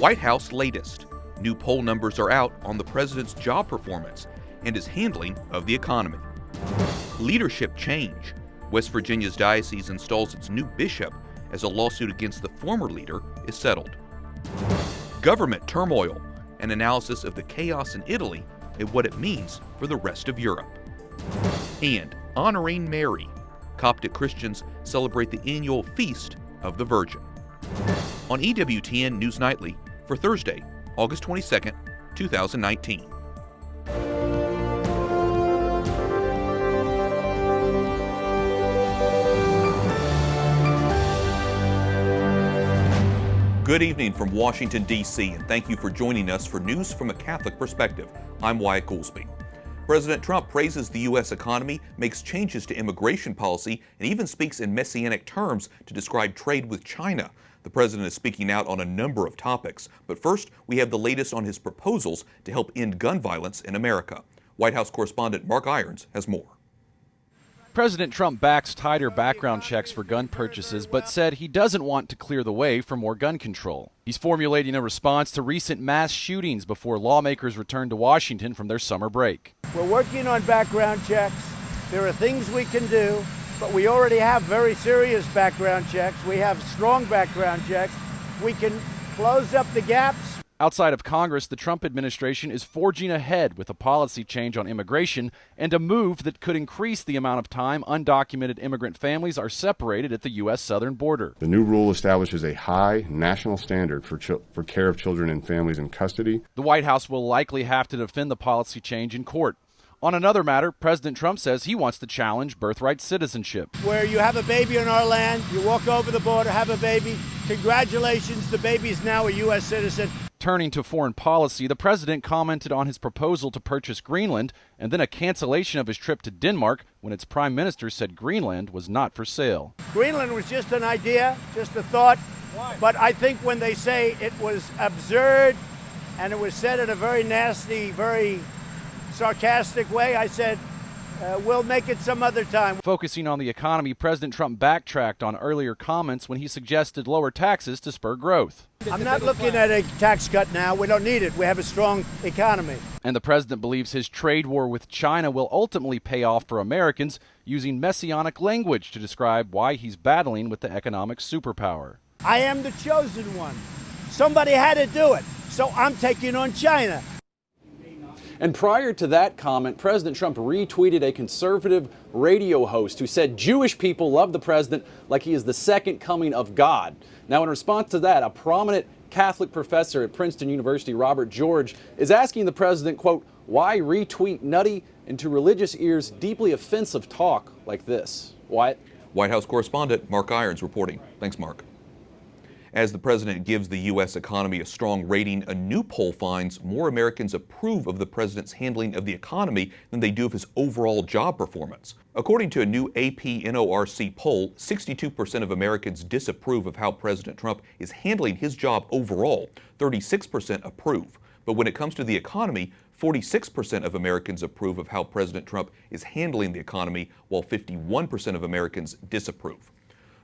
White House latest. New poll numbers are out on the president's job performance and his handling of the economy. Leadership change. West Virginia's Diocese installs its new bishop as a lawsuit against the former leader is settled. Government turmoil. An analysis of the chaos in Italy and what it means for the rest of Europe. And honoring Mary. Coptic Christians celebrate the annual Feast of the Virgin. On EWTN News Nightly for Thursday, August 22nd, 2019. Good evening from Washington, D.C., and thank you for joining us for News from a Catholic Perspective. I'm Wyatt Goolsby. President Trump praises the U.S. economy, makes changes to immigration policy, and even speaks in messianic terms to describe trade with China. The president is speaking out on a number of topics. But first, we have the latest on his proposals to help end gun violence in America. White House correspondent Mark Irons has more. President Trump backs tighter background checks for gun purchases, but said he doesn't want to clear the way for more gun control. He's formulating a response to recent mass shootings before lawmakers return to Washington from their summer break. We're working on background checks. There are things we can do, but we already have very serious background checks. We have strong background checks. We can close up the gaps. Outside of Congress, the Trump administration is forging ahead with a policy change on immigration and a move that could increase the amount of time undocumented immigrant families are separated at the U.S. southern border. The new rule establishes a high national standard for care of children and families in custody. The White House will likely have to defend the policy change in court. On another matter, President Trump says he wants to challenge birthright citizenship. Where you have a baby on our land, you walk over the border, have a baby, congratulations, the baby is now a U.S. citizen. Turning to foreign policy, the president commented on his proposal to purchase Greenland and then a cancellation of his trip to Denmark when its prime minister said Greenland was not for sale. Greenland was just an idea, just a thought. Why? But I think when they say it was absurd and it was said in a very nasty, very sarcastic way, I said, we'll make it some other time. Focusing on the economy, President Trump backtracked on earlier comments when he suggested lower taxes to spur growth. I'm not looking at a tax cut now. We don't need it. We have a strong economy. And the president believes his trade war with China will ultimately pay off for Americans, using messianic language to describe why he's battling with the economic superpower. I am the chosen one. Somebody had to do it, so I'm taking on China. And prior to that comment, President Trump retweeted a conservative radio host who said Jewish people love the president like he is the second coming of God. Now, in response to that, a prominent Catholic professor at Princeton University, Robert George, is asking the president, quote, why retweet nutty and to religious ears deeply offensive talk like this? Wyatt? White House correspondent Mark Irons reporting. Thanks, Mark. As the president gives the U.S. economy a strong rating, a new poll finds more Americans approve of the president's handling of the economy than they do of his overall job performance. According to a new AP NORC poll, 62% of Americans disapprove of how President Trump is handling his job overall. 36% approve. But when it comes to the economy, 46% of Americans approve of how President Trump is handling the economy, while 51% of Americans disapprove.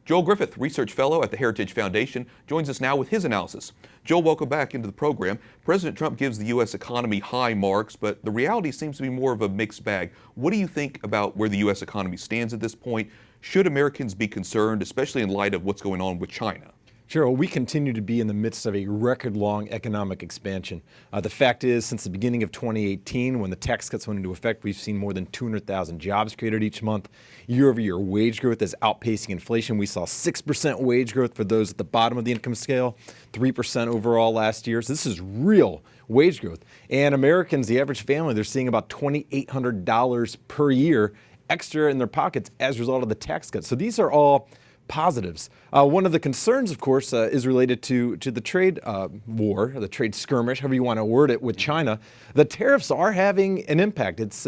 Joel Griffith, research fellow at the Heritage Foundation, joins us now with his analysis. Joel, welcome back into the program. President Trump gives the U.S. economy high marks, but the reality seems to be more of a mixed bag. What do you think about where the U.S. economy stands at this point? Should Americans be concerned, especially in light of what's going on with China? Sure. Well, we continue to be in the midst of a record-long economic expansion. The fact is, since the beginning of 2018, when the tax cuts went into effect, we've seen more than 200,000 jobs created each month. Year-over-year wage growth is outpacing inflation. We saw 6% wage growth for those at the bottom of the income scale, 3% overall last year. So this is real wage growth. And Americans, the average family, they're seeing about $2,800 per year extra in their pockets as a result of the tax cuts. So these are all positives. One of the concerns, of course, is related to the trade war, the trade skirmish, however you want to word it, with China. The tariffs are having an impact. It's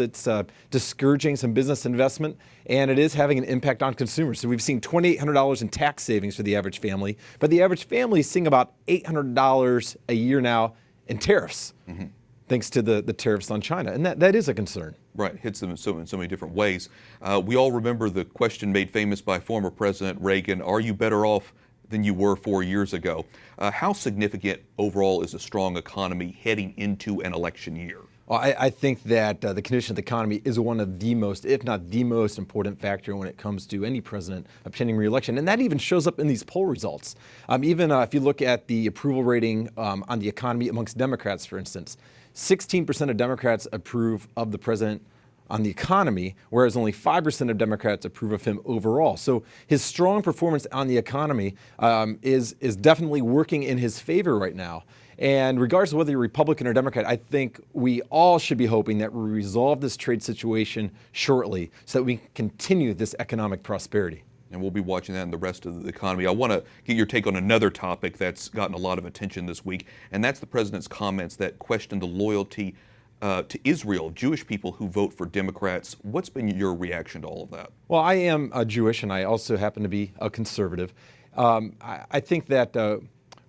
discouraging some business investment, and it is having an impact on consumers. So we've seen $2,800 in tax savings for the average family, but the average family is seeing about $800 a year now in tariffs. Mm-hmm. Thanks to the tariffs on China. And that is a concern. Right, hits them in so many different ways. We all remember the question made famous by former President Reagan, are you better off than you were 4 years ago. How significant overall is a strong economy heading into an election year? Well, I think that the condition of the economy is one of the most, if not the most important factor when it comes to any president obtaining re-election. And that even shows up in these poll results. Even if you look at the approval rating on the economy amongst Democrats, for instance, 16% of Democrats approve of the president on the economy, whereas only 5% of Democrats approve of him overall. So his strong performance on the economy is definitely working in his favor right now. And regardless of whether you're Republican or Democrat, I think we all should be hoping that we resolve this trade situation shortly so that we can continue this economic prosperity. And we'll be watching that in the rest of the economy. I want to get your take on another topic that's gotten a lot of attention this week, and that's the president's comments that question the loyalty to Israel, Jewish people who vote for Democrats. What's been your reaction to all of that? Well, I am Jewish, and I also happen to be a conservative. I think that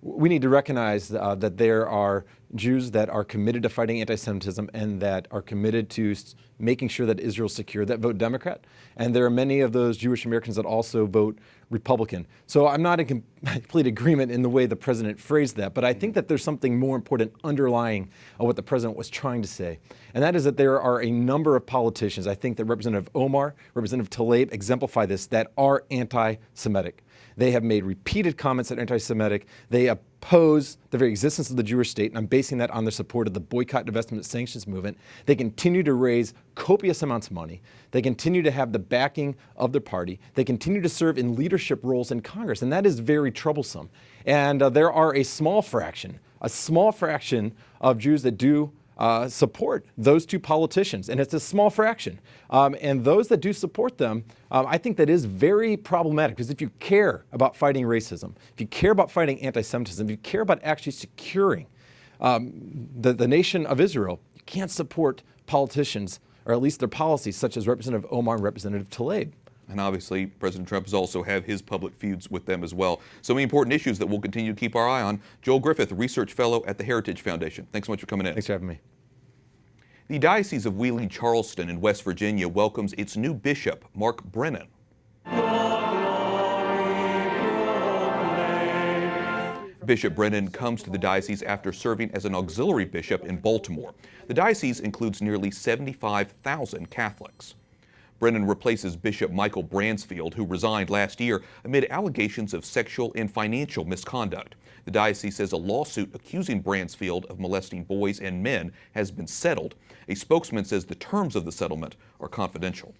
we need to recognize that there are Jews that are committed to fighting anti-Semitism and that are committed to making sure that Israel's secure, that vote Democrat. And there are many of those Jewish Americans that also vote Republican. So I'm not in complete agreement in the way the president phrased that, but I think that there's something more important underlying what the president was trying to say. And that is that there are a number of politicians, I think that Representative Omar, Representative Tlaib exemplify this, that are anti-Semitic. They have made repeated comments that are anti-Semitic. They oppose the very existence of the Jewish state, and I'm basing that on their support of the boycott, divestment, sanctions movement. They continue to raise copious amounts of money. They continue to have the backing of their party. They continue to serve in leadership roles in Congress, and that is very troublesome. And there are a small fraction of Jews that do support those two politicians, and it's a small fraction. And those that do support them, I think that is very problematic, because if you care about fighting racism, if you care about fighting anti-Semitism, if you care about actually securing the nation of Israel, you can't support politicians, or at least their policies, such as Representative Omar and Representative Tlaib. And obviously, President Trump has also had his public feuds with them as well. So many important issues that we'll continue to keep our eye on. Joel Griffith, Research Fellow at the Heritage Foundation. Thanks so much for coming in. Thanks for having me. The Diocese of Wheeling-Charleston in West Virginia welcomes its new bishop, Mark Brennan. Bishop Brennan comes to the diocese after serving as an auxiliary bishop in Baltimore. The diocese includes nearly 75,000 Catholics. Brennan replaces Bishop Michael Bransfield, who resigned last year amid allegations of sexual and financial misconduct. The diocese says a lawsuit accusing Bransfield of molesting boys and men has been settled. A spokesman says the terms of the settlement are confidential.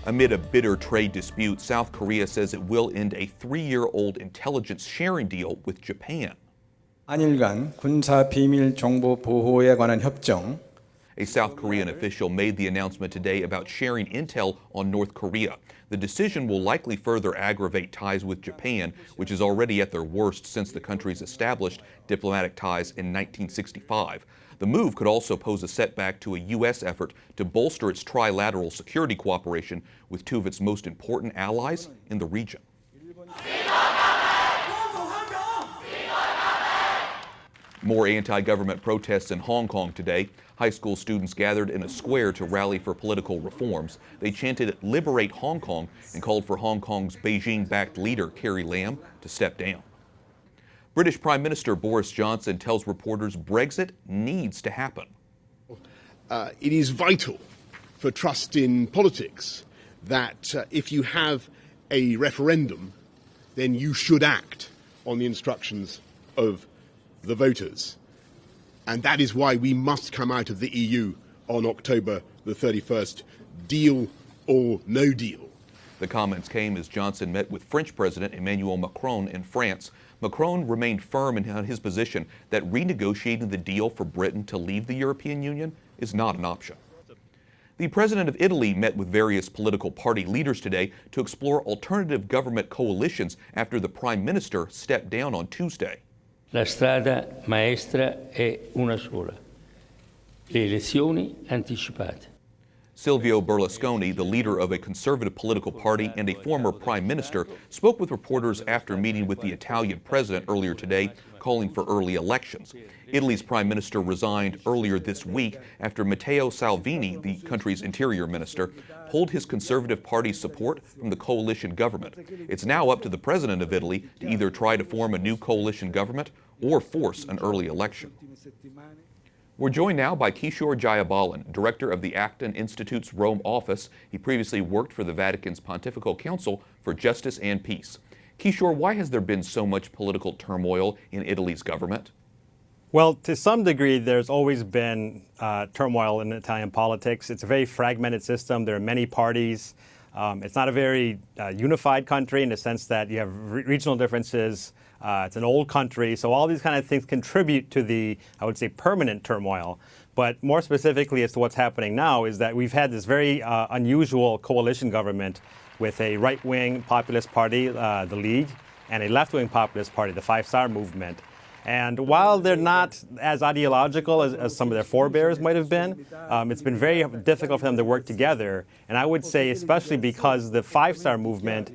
Amid a bitter trade dispute, South Korea says it will end a 3-year-old intelligence sharing deal with Japan. 한일 간 군사 비밀 정보 보호에 관한 협정. A South Korean official made the announcement today about sharing intel on North Korea. The decision will likely further aggravate ties with Japan, which is already at their worst since the countries established diplomatic ties in 1965. The move could also pose a setback to a U.S. effort to bolster its trilateral security cooperation with two of its most important allies in the region. More anti-government protests in Hong Kong today. High school students gathered in a square to rally for political reforms. They chanted "Liberate Hong Kong" and called for Hong Kong's Beijing-backed leader, Carrie Lam, to step down. British Prime Minister Boris Johnson tells reporters Brexit needs to happen. It is vital for trust in politics that if you have a referendum, then you should act on the instructions of the voters. And that is why we must come out of the EU on October the 31st, deal or no deal. The comments came as Johnson met with French President Emmanuel Macron in France. Macron remained firm in his position that renegotiating the deal for Britain to leave the European Union is not an option. The president of Italy met with various political party leaders today to explore alternative government coalitions after the prime minister stepped down on Tuesday. La strada maestra è una sola: le elezioni anticipate. Silvio Berlusconi, the leader of a conservative political party and a former prime minister, spoke with reporters after meeting with the Italian president earlier today, calling for early elections. Italy's prime minister resigned earlier this week after Matteo Salvini, the country's interior minister, pulled his conservative party's support from the coalition government. It's now up to the president of Italy to either try to form a new coalition government or force an early election. We're joined now by Kishore Jayabalan, director of the Acton Institute's Rome office. He previously worked for the Vatican's Pontifical Council for Justice and Peace. Kishore, why has there been so much political turmoil in Italy's government? Well, to some degree, there's always been turmoil in Italian politics. It's a very fragmented system. There are many parties. It's not a very unified country in the sense that you have regional differences. It's an old country. So all these kind of things contribute to the, I would say, permanent turmoil. But more specifically as to what's happening now is that we've had this very unusual coalition government with a right-wing populist party, the League, and a left-wing populist party, the Five Star Movement. And while they're not as ideological as some of their forebears might have been, it's been very difficult for them to work together. And I would say especially because the Five Star Movement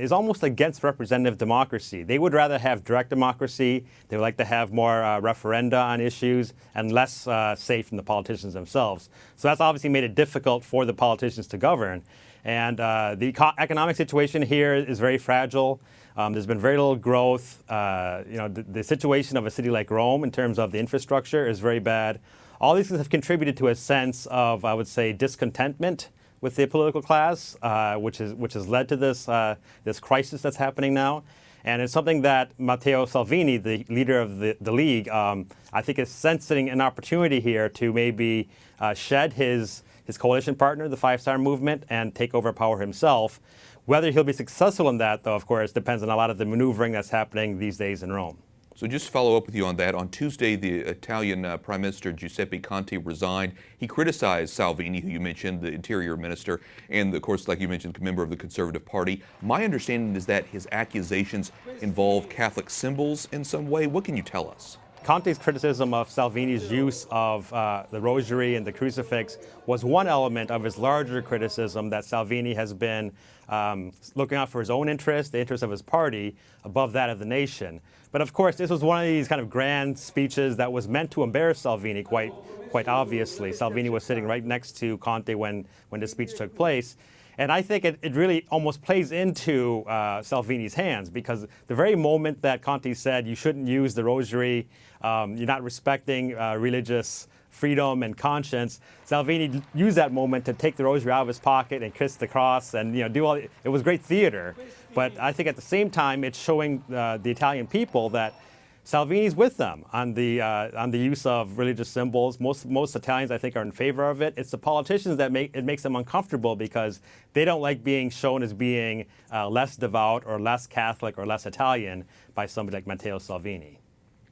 is almost against representative democracy. They would rather have direct democracy. They would like to have more referenda on issues and less say from the politicians themselves. So that's obviously made it difficult for the politicians to govern. And the economic situation here is very fragile. There's been very little growth. The situation of a city like Rome in terms of the infrastructure is very bad. All these things have contributed to a sense of, I would say, discontentment with the political class, which has led to this crisis that's happening now. And it's something that Matteo Salvini, the leader of the League, I think is sensing an opportunity here to maybe shed his coalition partner, the Five Star Movement, and take over power himself. Whether he'll be successful in that, though, of course, depends on a lot of the maneuvering that's happening these days in Rome. So just to follow up with you on that, on Tuesday, the Italian Prime Minister Giuseppe Conte resigned. He criticized Salvini, who you mentioned, the interior minister, and of course, like you mentioned, a member of the Conservative Party. My understanding is that his accusations involve Catholic symbols in some way. What can you tell us? Conte's criticism of Salvini's use of the rosary and the crucifix was one element of his larger criticism that Salvini has been looking out for his own interest, the interest of his party, above that of the nation. But of course, this was one of these kind of grand speeches that was meant to embarrass Salvini quite obviously. Salvini was sitting right next to Conte when the speech took place. And I think it really almost plays into Salvini's hands, because the very moment that Conte said you shouldn't use the rosary, you're not respecting religious freedom and conscience, Salvini used that moment to take the rosary out of his pocket and kiss the cross and do all. It was great theater, but I think at the same time it's showing the Italian people that Salvini's with them on the use of religious symbols. Most Italians, I think, are in favor of it. It's the politicians that makes them uncomfortable because they don't like being shown as being less devout or less Catholic or less Italian by somebody like Matteo Salvini.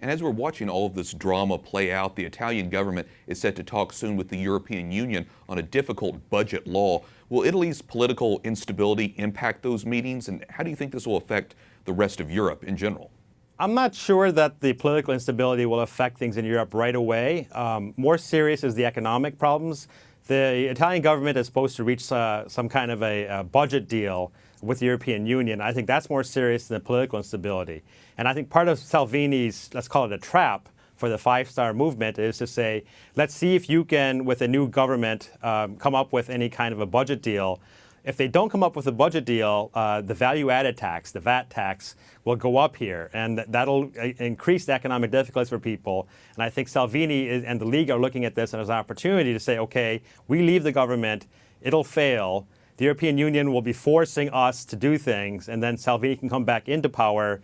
And as we're watching all of this drama play out, the Italian government is set to talk soon with the European Union on a difficult budget law. Will Italy's political instability impact those meetings, and how do you think this will affect the rest of Europe in general? I'm not sure that the political instability will affect things in Europe right away. More serious is the economic problems. The Italian government is supposed to reach some kind of a budget deal with the European Union. I think that's more serious than political instability. And I think part of Salvini's, let's call it a trap for the Five Star Movement, is to say, let's see if you can, with a new government, come up with any kind of a budget deal. If they don't come up with a budget deal, the value-added tax, the VAT tax, will go up here, and that'll increase the economic difficulties for people. And I think Salvini and the League are looking at this as an opportunity to say, okay, we leave the government, it'll fail, the European Union will be forcing us to do things, and then Salvini can come back into power,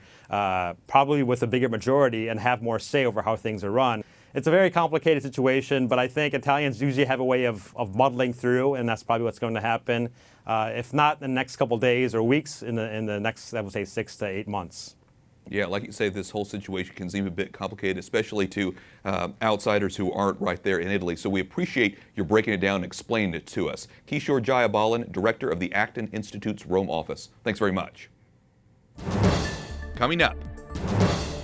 probably with a bigger majority, and have more say over how things are run. It's a very complicated situation, but I think Italians usually have a way of muddling through, and that's probably what's going to happen. If not in the next couple days or weeks, in the next, I would say, 6 to 8 months. Yeah, like you say, this whole situation can seem a bit complicated, especially to outsiders who aren't right there in Italy. So we appreciate your breaking it down and explaining it to us. Kishore Jayabalan, director of the Acton Institute's Rome office. Thanks very much. Coming up,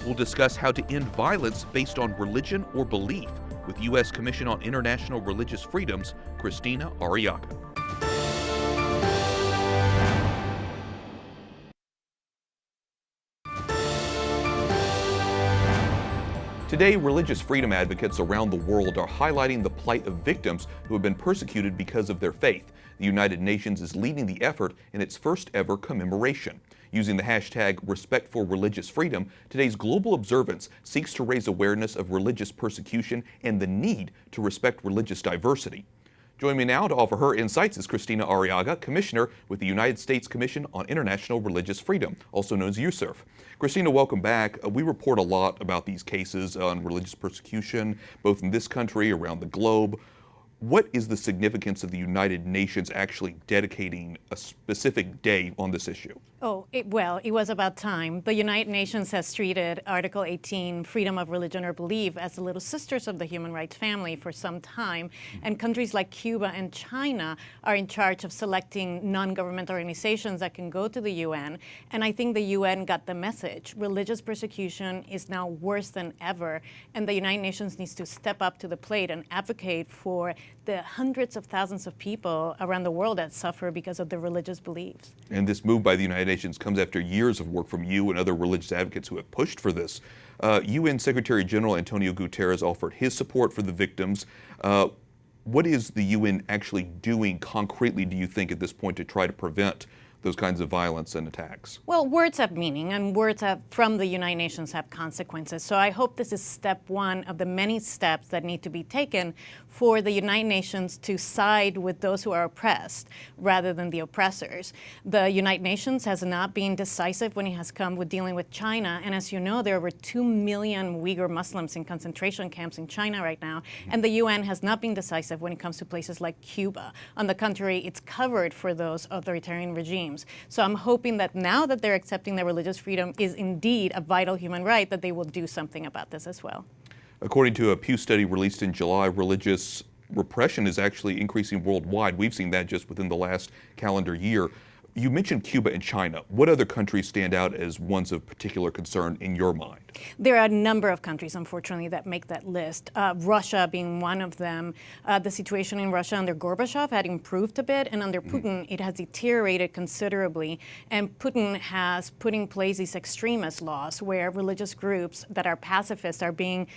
we'll discuss how to end violence based on religion or belief. with U.S. Commission on International Religious Freedom's Christina Arriaga. Today, religious freedom advocates around the world are highlighting the plight of victims who have been persecuted because of their faith. The United Nations is leading the effort in its first ever commemoration. Using the hashtag Respect for Religious Freedom, today's global observance seeks to raise awareness of religious persecution and the need to respect religious diversity. Joining me now to offer her insights is Christina Arriaga, Commissioner with the United States Commission on International Religious Freedom, also known as USCIRF. Christina, welcome back. We report a lot about these cases on religious persecution, both in this country, around the globe. What is the significance of the United Nations actually dedicating a specific day on this issue? It was about time. The United Nations has treated Article 18, freedom of religion or belief, as the little sisters of the human rights family for some time. And countries like Cuba and China are in charge of selecting non-governmental organizations that can go to the UN. And I think the UN got the message. Religious persecution is now worse than ever. And the United Nations needs to step up to the plate and advocate for the hundreds of thousands of people around the world that suffer because of their religious beliefs. And this move by the United Nations comes after years of work from you and other religious advocates who have pushed for this. UN Secretary General Antonio Guterres offered his support for the victims. What is the UN actually doing concretely, do you think, at this point to try to prevent those kinds of violence and attacks? Well, words have meaning, and words from the United Nations have consequences. So I hope this is step one of the many steps that need to be taken for the United Nations to side with those who are oppressed rather than the oppressors. The United Nations has not been decisive when it has come with dealing with China. And as you know, there are over 2 million Uyghur Muslims in concentration camps in China right now. And the UN has not been decisive when it comes to places like Cuba. On the contrary, it's covered for those authoritarian regimes. So I'm hoping that now that they're accepting that religious freedom is indeed a vital human right, that they will do something about this as well. According to a Pew study released in July, religious repression is actually increasing worldwide. We've seen that just within the last calendar year. You mentioned Cuba and China. What other countries stand out as ones of particular concern in your mind? There are a number of countries, unfortunately, that make that list. Russia being one of them. The situation in Russia under Gorbachev had improved a bit, and under Putin, it has deteriorated considerably. And Putin has put in place these extremist laws where religious groups that are pacifists are being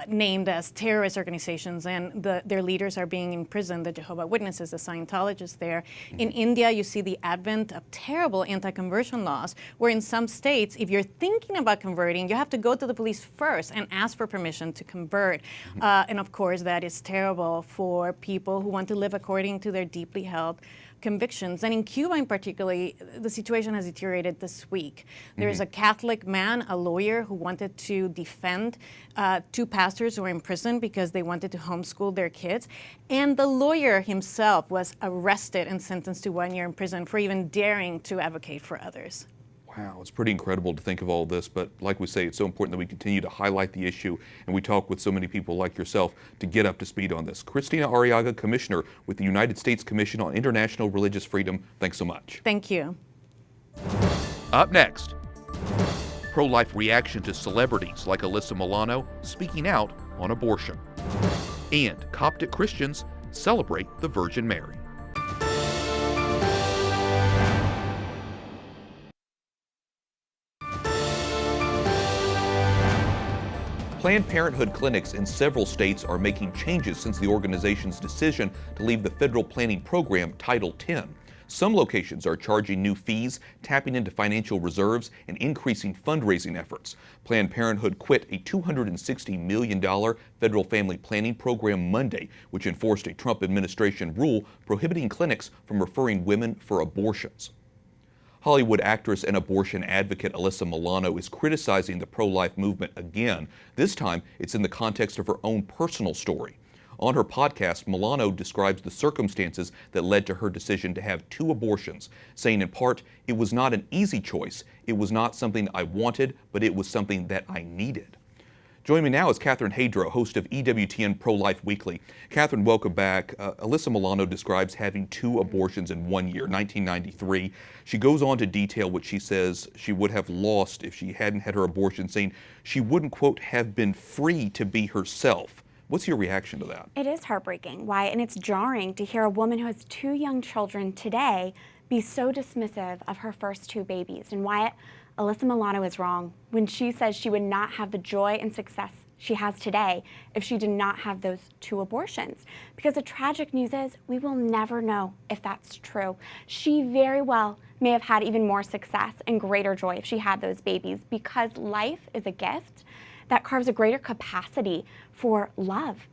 named as terrorist organizations, and their leaders are being imprisoned. The Jehovah's Witnesses, the Scientologists there. In India, you see the advent of terrible anti-conversion laws, where in some states, if you're thinking about converting, you have to go to the police first and ask for permission to convert. And of course, that is terrible for people who want to live according to their deeply held convictions. And in Cuba in particular, the situation has deteriorated this week. There's a Catholic man, a lawyer, who wanted to defend 2 pastors who were in prison because they wanted to homeschool their kids. And the lawyer himself was arrested and sentenced to 1 year in prison for even daring to advocate for others. Wow, it's pretty incredible to think of all this, but like we say, it's so important that we continue to highlight the issue, and we talk with so many people like yourself to get up to speed on this. Christina Arriaga, Commissioner with the United States Commission on International Religious Freedom, thanks so much. Thank you. Up next, pro-life reaction to celebrities like Alyssa Milano speaking out on abortion. And Coptic Christians celebrate the Virgin Mary. Planned Parenthood clinics in several states are making changes since the organization's decision to leave the federal planning program Title X. Some locations are charging new fees, tapping into financial reserves, and increasing fundraising efforts. Planned Parenthood quit a $260 million federal family planning program Monday, which enforced a Trump administration rule prohibiting clinics from referring women for abortions. Hollywood actress and abortion advocate Alyssa Milano is criticizing the pro-life movement again. This time, it's in the context of her own personal story. On her podcast, Milano describes the circumstances that led to her decision to have 2 abortions, saying in part, "It was not an easy choice. It was not something I wanted, but it was something that I needed." Joining me now is Catherine Hadro, host of EWTN Pro-Life Weekly. Catherine, welcome back. Alyssa Milano describes having 2 abortions in 1 year, 1993. She goes on to detail what she says she would have lost if she hadn't had her abortion, saying she wouldn't, quote, have been free to be herself. What's your reaction to that? It is heartbreaking, Wyatt, and it's jarring to hear a woman who has 2 young children today be so dismissive of her first 2 babies. And Wyatt, Alyssa Milano is wrong when she says she would not have the joy and success she has today if she did not have those 2 abortions. Because the tragic news is we will never know if that's true. She very well may have had even more success and greater joy if she had those babies, because life is a gift that carves a greater capacity for love.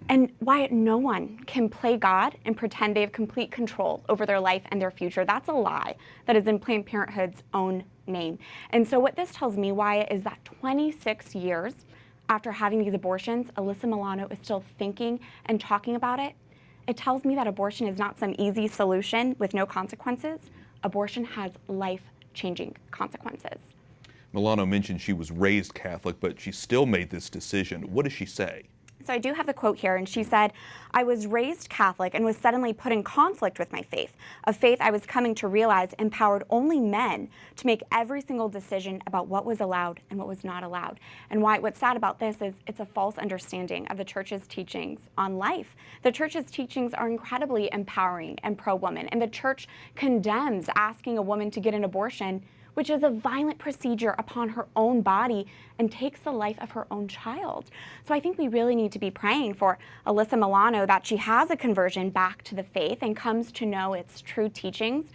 And Wyatt, no one can play God and pretend they have complete control over their life and their future. That's a lie that is in Planned Parenthood's own name. And so what this tells me, Wyatt, is that 26 years after having these abortions, Alyssa Milano is still thinking and talking about it. It tells me that abortion is not some easy solution with no consequences. Abortion has life-changing consequences. Milano mentioned she was raised Catholic, but she still made this decision. What does she say? So I do have the quote here, and she said, "I was raised Catholic and was suddenly put in conflict with my faith, a faith I was coming to realize empowered only men to make every single decision about what was allowed and what was not allowed." And what's sad about this is it's a false understanding of the Church's teachings on life. The Church's teachings are incredibly empowering and pro-woman, and the Church condemns asking a woman to get an abortion, which is a violent procedure upon her own body and takes the life of her own child. So I think we really need to be praying for Alyssa Milano that she has a conversion back to the faith and comes to know its true teachings.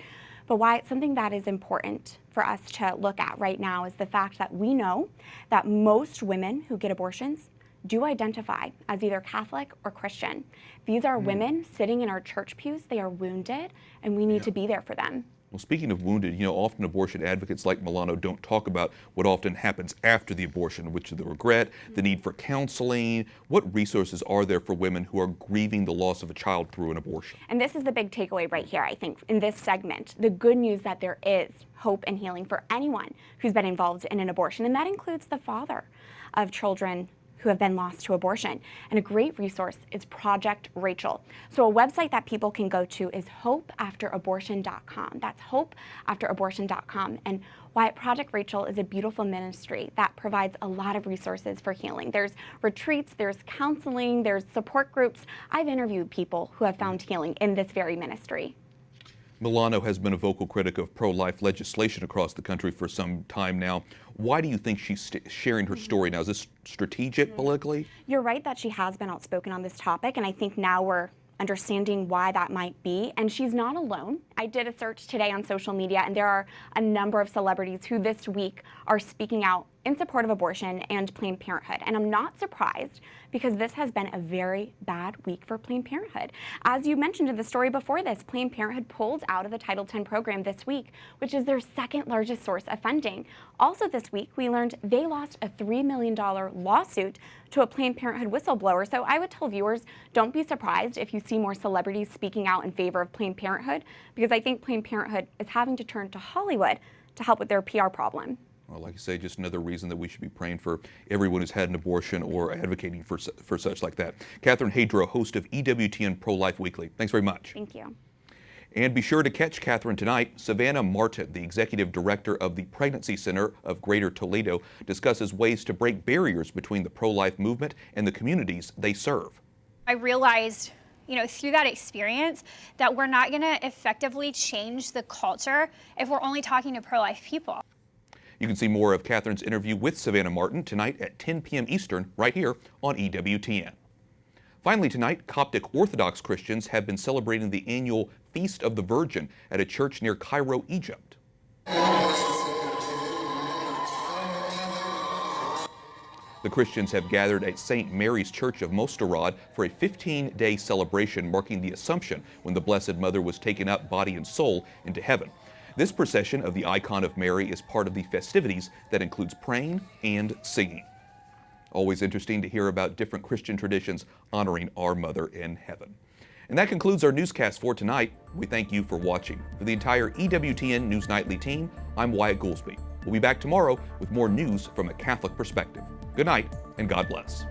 But why it's something that is important for us to look at right now is the fact that we know that most women who get abortions do identify as either Catholic or Christian. These are women sitting in our church pews. They are wounded, and we need to be there for them. Well, speaking of wounded, often abortion advocates like Milano don't talk about what often happens after the abortion, which is the regret, the need for counseling. What resources are there for women who are grieving the loss of a child through an abortion? And this is the big takeaway right here, I think, in this segment. The good news that there is hope and healing for anyone who's been involved in an abortion, and that includes the father of children who have been lost to abortion. And a great resource is Project Rachel. So a website that people can go to is hopeafterabortion.com. That's hopeafterabortion.com. And Wyatt, Project Rachel is a beautiful ministry that provides a lot of resources for healing. There's retreats, there's counseling, there's support groups. I've interviewed people who have found healing in this very ministry. Milano has been a vocal critic of pro-life legislation across the country for some time now. Why do you think she's sharing her story now? Is this strategic politically? You're right that she has been outspoken on this topic, and I think now we're understanding why that might be. And she's not alone. I did a search today on social media, and there are a number of celebrities who this week are speaking out in support of abortion and Planned Parenthood. And I'm not surprised, because this has been a very bad week for Planned Parenthood. As you mentioned in the story before this, Planned Parenthood pulled out of the Title X program this week, which is their second largest source of funding. Also this week, we learned they lost a $3 million lawsuit to a Planned Parenthood whistleblower. So I would tell viewers, don't be surprised if you see more celebrities speaking out in favor of Planned Parenthood, because I think Planned Parenthood is having to turn to Hollywood to help with their PR problem. Well, like I say, just another reason that we should be praying for everyone who's had an abortion or advocating for such like that. Catherine Hadro, host of EWTN Pro-Life Weekly. Thanks very much. Thank you. And be sure to catch Catherine tonight. Savannah Martin, the executive director of the Pregnancy Center of Greater Toledo, discusses ways to break barriers between the pro-life movement and the communities they serve. I realized, through that experience that we're not going to effectively change the culture if we're only talking to pro-life people. You can see more of Catherine's interview with Savannah Martin tonight at 10 p.m. Eastern right here on EWTN. Finally tonight, Coptic Orthodox Christians have been celebrating the annual Feast of the Virgin at a church near Cairo, Egypt. The Christians have gathered at St. Mary's Church of Mosterod for a 15-day celebration marking the Assumption, when the Blessed Mother was taken up body and soul into heaven. This procession of the icon of Mary is part of the festivities that includes praying and singing. Always interesting to hear about different Christian traditions honoring our Mother in heaven. And that concludes our newscast for tonight. We thank you for watching. For the entire EWTN News Nightly team, I'm Wyatt Goolsby. We'll be back tomorrow with more news from a Catholic perspective. Good night. and God bless.